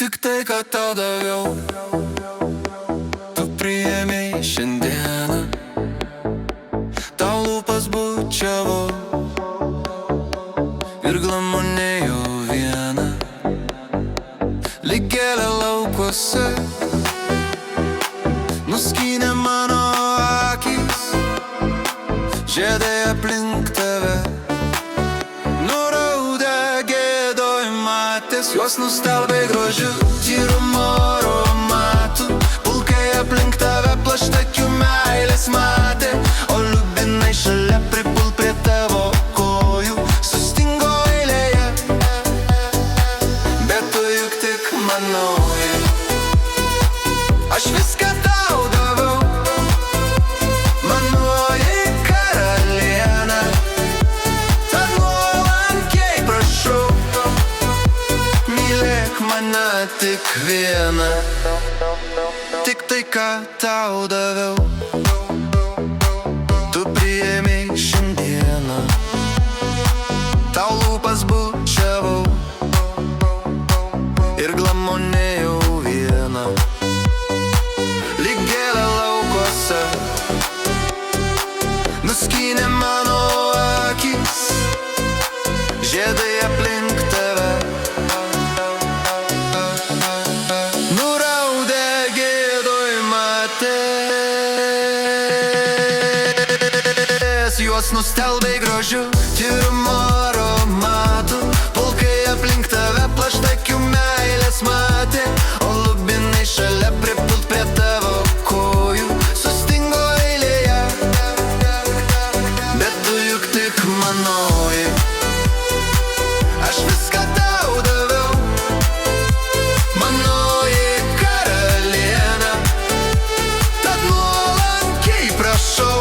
Tik tai, ką tau daviau, tu priėmei šiandieną. Tau lūpas bučiavau ir glamonėjau vieną. Lyg gėlė laukuose nuskynė mano akys, žiedai aplink tave nuraudę gėdoj matės. Juos nustelbė grožiu, tyrumo aromatu, pulkai aplink tave plaštakių meilės matė. O liubinai šalia pripult prie tavo kojų, sustingo eilėje, bet tu juk tik manoji. Aš viską tau daviau, manoji karalienė, tad nuolankiai prašau, mylėk mane tik vieną. Tik tai, ką tau daviau, tu priėmei šiandieną. Tau lūpas bučiavau ir glamonėjau vieną. Lyg gėlė laukuose nuskynė mano akys, žiedai aplink tave nuraudė gėdoj matės. Juos nustelbė grožiu, tyrumo aromatu, pulkai aplink tave plaštakių meilės matė. O lubinai šalia pripult prie tavo kojų, sustingo eilėje, bet tu juk tik manoji. Aš viską tau daviau, manoji karalienė, tad nuolankiai prašau,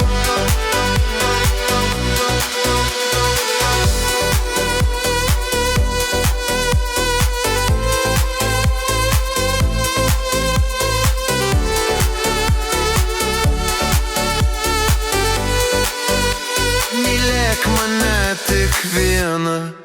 mylėk mane tik vieną.